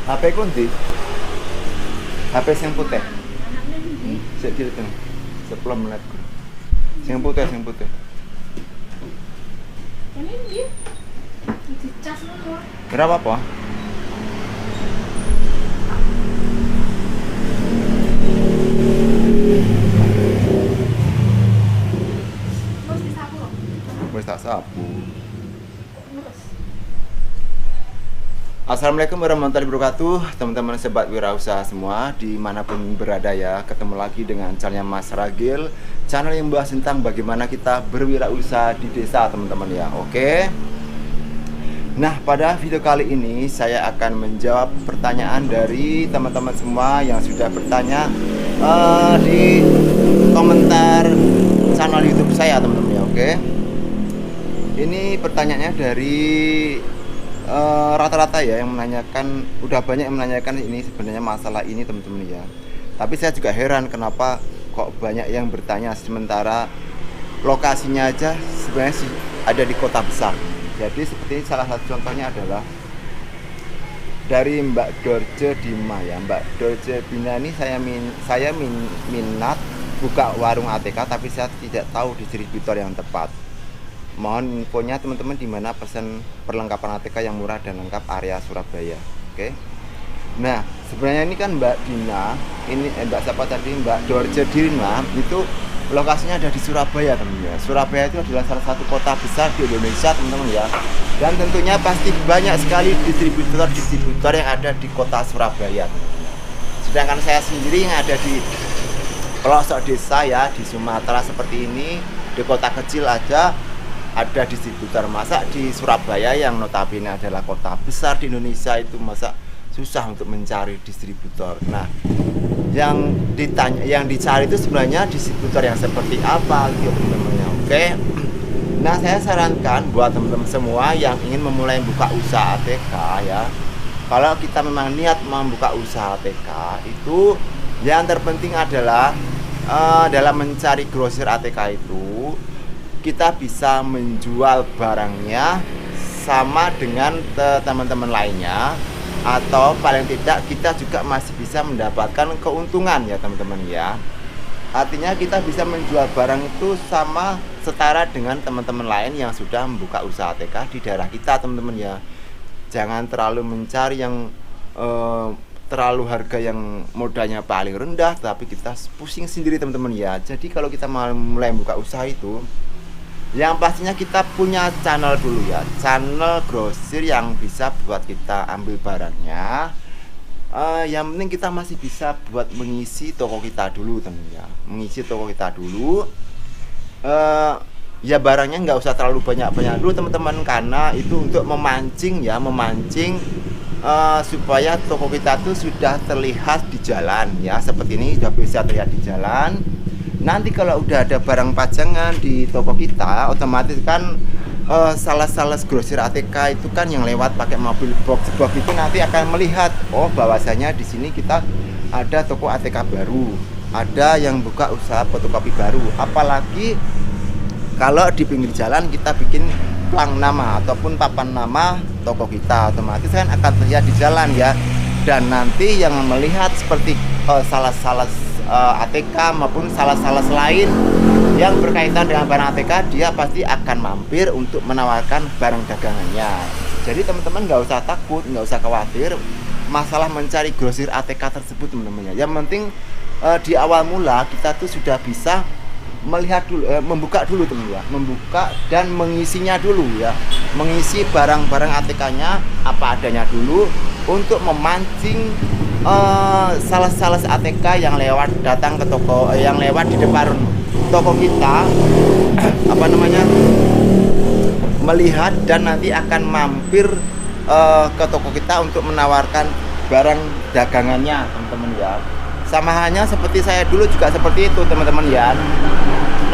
HP ku ndi? HP sing putih. Sik dihitung. 10 menit. Sing putih, sing putih. Ini dia dicas ngono. Berapa apa? Terus disapu kok. Wis tak sapu. Terus. Assalamualaikum warahmatullahi wabarakatuh, teman-teman sobat wirausaha semua dimanapun berada ya. Ketemu lagi dengan channelnya Mas Ragil, channel yang membahas tentang bagaimana kita berwirausaha di desa teman-teman ya. Oke. Nah, pada video kali ini saya akan menjawab pertanyaan dari teman-teman semua yang sudah bertanya di komentar channel YouTube saya teman-teman ya. Oke. Ini pertanyaannya dari rata-rata ya yang menanyakan, udah banyak yang menanyakan ini sebenarnya masalah ini teman-teman ya. Tapi saya juga heran kenapa kok banyak yang bertanya sementara lokasinya aja sebenarnya sih ada di kota besar. Jadi seperti salah satu contohnya adalah dari Mbak Dorje Dima ya. Mbak Dorje Dima ini saya minat buka warung ATK tapi saya tidak tahu distributor yang tepat. Mohon infonya teman-teman di mana pesan perlengkapan ATK yang murah dan lengkap area Surabaya. Oke. Nah, sebenarnya ini kan Mbak Dina, ini Mbak siapa tadi? Mbak Dorje Dina itu lokasinya ada di Surabaya teman-teman. Surabaya itu adalah salah satu kota besar di Indonesia teman-teman ya. Dan tentunya pasti banyak sekali distributor yang ada di kota Surabaya. Sedangkan saya sendiri yang ada di pelosok desa ya, di Sumatera seperti ini, di kota kecil aja ada distributor. Masa di Surabaya yang notabene adalah kota besar di Indonesia itu masa susah untuk mencari distributor. Nah, yang dicari itu sebenarnya distributor yang seperti apa gitu teman-teman. Oke. Nah, saya sarankan buat teman-teman semua yang ingin memulai buka usaha ATK ya. Kalau kita memang niat membuka usaha ATK itu yang terpenting adalah dalam mencari grosir ATK itu kita bisa menjual barangnya sama dengan teman-teman lainnya, atau paling tidak kita juga masih bisa mendapatkan keuntungan ya teman-teman ya. Artinya kita bisa menjual barang itu sama setara dengan teman-teman lain yang sudah membuka usaha ATK di daerah kita teman-teman ya. Jangan terlalu mencari yang terlalu harga yang modalnya paling rendah tapi kita pusing sendiri teman-teman ya. Jadi kalau kita mau mulai buka usaha itu yang pastinya kita punya channel dulu ya, channel grosir yang bisa buat kita ambil barangnya. Yang penting kita masih bisa buat mengisi toko kita dulu teman ya, mengisi toko kita dulu. Ya barangnya nggak usah terlalu banyak dulu teman-teman, karena itu untuk memancing ya, supaya toko kita tuh sudah terlihat di jalan ya, seperti ini sudah bisa terlihat di jalan. Nanti kalau udah ada barang pajangan di toko kita, otomatis kan sales grosir ATK itu kan yang lewat pakai mobil box itu nanti akan melihat, oh bahwasanya di sini kita ada toko ATK baru, ada yang buka usaha fotokopi baru. Apalagi kalau di pinggir jalan kita bikin plang nama ataupun papan nama toko kita, otomatis kan akan terlihat di jalan ya. Dan nanti yang melihat seperti sales ATK maupun sales lain yang berkaitan dengan barang ATK, dia pasti akan mampir untuk menawarkan barang dagangannya. Jadi teman-teman nggak usah takut, nggak usah khawatir masalah mencari grosir ATK tersebut teman-teman. Yang penting di awal mula kita tuh sudah bisa melihat dulu, membuka dulu teman ya, membuka dan mengisinya dulu ya, mengisi barang-barang ATK-nya apa adanya dulu untuk memancing sales ATK yang lewat datang ke toko, yang lewat di depan toko kita melihat dan nanti akan mampir ke toko kita untuk menawarkan barang dagangannya teman-teman ya. Sama halnya seperti saya dulu juga seperti itu teman-teman ya.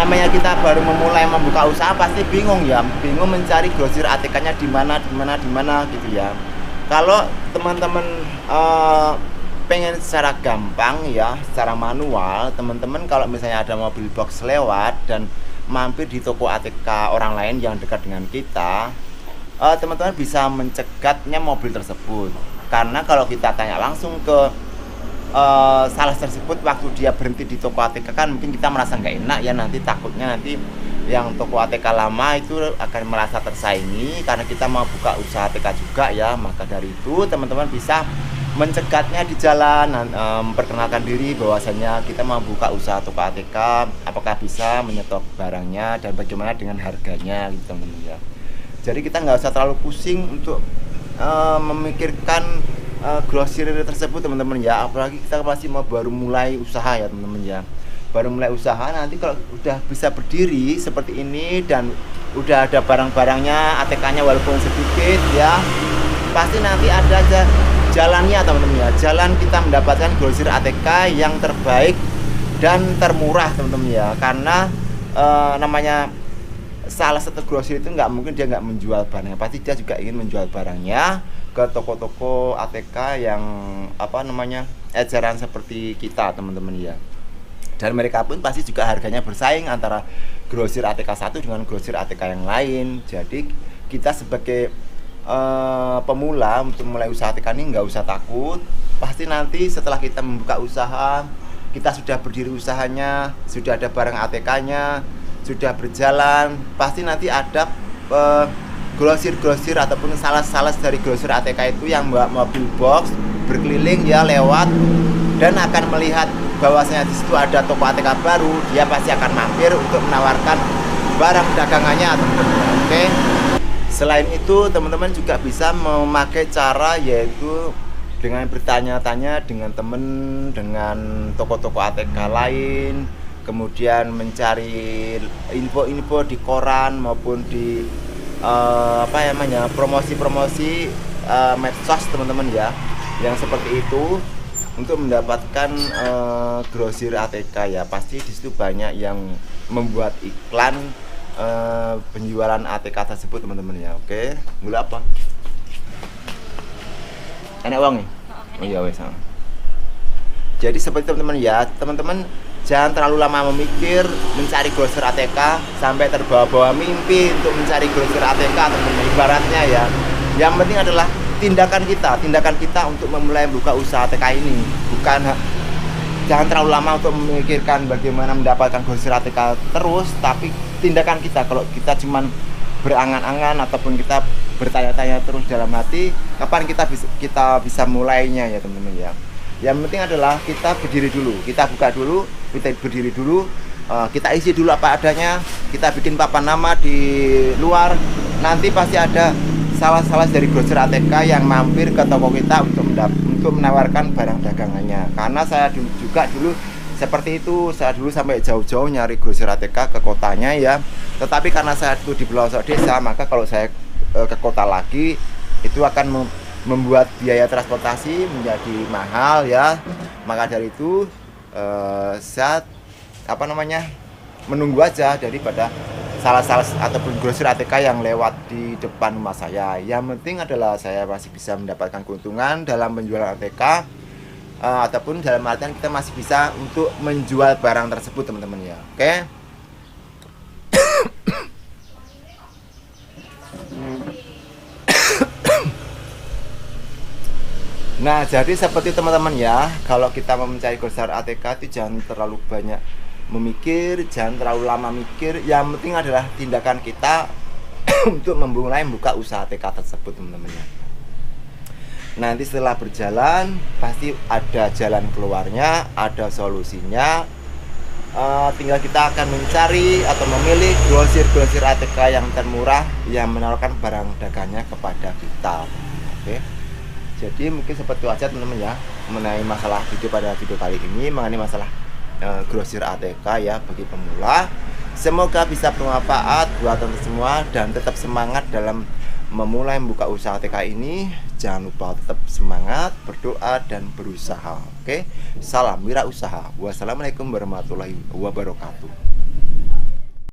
Namanya kita baru memulai membuka usaha pasti bingung ya, bingung mencari grosir ATK-nya di mana gitu ya. Kalau teman-teman pengen secara gampang ya, secara manual, teman-teman kalau misalnya ada mobil box lewat dan mampir di toko ATK orang lain yang dekat dengan kita, teman-teman bisa mencegatnya mobil tersebut. Karena kalau kita tanya langsung ke sales tersebut waktu dia berhenti di toko ATK kan mungkin kita merasa nggak enak ya, nanti takutnya nanti yang toko ATK lama itu akan merasa tersaingi karena kita mau buka usaha ATK juga ya. Maka dari itu teman-teman bisa mencegatnya di jalan, memperkenalkan diri bahwasanya kita mau buka usaha toko ATK, apakah bisa menyetok barangnya dan bagaimana dengan harganya gitu teman-teman ya. Jadi kita nggak usah terlalu pusing untuk memikirkan grosir tersebut teman-teman ya, apalagi kita masih mau baru mulai usaha ya teman-teman ya. Baru mulai usaha, nanti kalau udah bisa berdiri seperti ini dan udah ada barang-barangnya, ATK-nya walaupun sedikit ya, pasti nanti ada aja jalannya teman-teman ya. Jalan kita mendapatkan grosir ATK yang terbaik dan termurah teman-teman ya. Karena namanya salah satu grosir itu nggak mungkin dia nggak menjual barangnya, pasti dia juga ingin menjual barangnya ke toko-toko ATK yang eceran seperti kita teman-teman ya. Dan mereka pun pasti juga harganya bersaing antara grosir ATK 1 dengan grosir ATK yang lain. Jadi kita sebagai pemula untuk mulai usaha ATK ini nggak usah takut. Pasti nanti setelah kita membuka usaha, kita sudah berdiri usahanya, sudah ada barang ATK-nya, sudah berjalan, pasti nanti ada grosir-grosir ataupun sales-sales dari grosir ATK itu yang bawa mobil box berkeliling ya lewat dan akan melihat bahwasanya di situ ada toko ATK baru, dia pasti akan mampir untuk menawarkan barang dagangannya teman-teman. Oke. Selain itu teman-teman juga bisa memakai cara yaitu dengan bertanya-tanya dengan teman, dengan toko-toko ATK lain, kemudian mencari info-info di koran maupun di promosi-promosi medsos teman-teman ya, yang seperti itu untuk mendapatkan grosir ATK ya. Pasti di situ banyak yang membuat iklan penjualan ATK tersebut teman-teman ya. Oke, gula apa? Enak uang nih? Oh iya wes. Jadi seperti teman-teman ya, teman-teman jangan terlalu lama memikir mencari grosir ATK sampai terbawa-bawa mimpi untuk mencari grosir ATK teman-teman. Ibaratnya ya, yang penting adalah tindakan kita untuk memulai buka usaha ATK ini. Jangan terlalu lama untuk memikirkan bagaimana mendapatkan grosir ATK terus, tapi tindakan kita. Kalau kita cuman berangan-angan ataupun kita bertanya-tanya terus dalam hati, kapan kita bisa mulainya ya teman-teman ya. Yang penting adalah kita berdiri dulu, kita buka dulu, kita berdiri dulu, kita isi dulu apa adanya, kita bikin papan nama di luar, nanti pasti ada salah-salah dari grosir ATK yang mampir ke toko kita untuk menawarkan barang dagangannya. Karena saya juga dulu seperti itu, saya dulu sampai jauh-jauh nyari grosir ATK ke kotanya ya. Tetapi karena saya itu di pelosok desa, maka kalau saya ke kota lagi itu akan membuat biaya transportasi menjadi mahal ya. Maka dari itu saya menunggu aja daripada salah-salah ataupun grosir ATK yang lewat di depan rumah saya. Yang penting adalah saya masih bisa mendapatkan keuntungan dalam penjualan ATK, ataupun dalam artian kita masih bisa untuk menjual barang tersebut teman-teman ya. Oke. Nah, jadi seperti teman-teman ya, kalau kita mau mencari grosir ATK itu jangan terlalu banyak memikir, jangan terlalu lama mikir. Yang penting adalah tindakan kita untuk memulai membuka usaha ATK tersebut teman-teman ya. Nanti setelah berjalan pasti ada jalan keluarnya, ada solusinya. Tinggal kita akan mencari atau memilih grosir-grosir ATK yang termurah yang menawarkan barang dagangnya kepada kita. Oke. Jadi mungkin seperti itu aja teman-teman ya mengenai masalah pada video kali ini mengenai masalah grosir ATK ya bagi pemula. Semoga bisa bermanfaat buat teman semua dan tetap semangat dalam memulai membuka usaha ATK ini. Jangan lupa tetap semangat, berdoa dan berusaha. Oke. Salam wirausaha. Wassalamualaikum warahmatullahi wabarakatuh.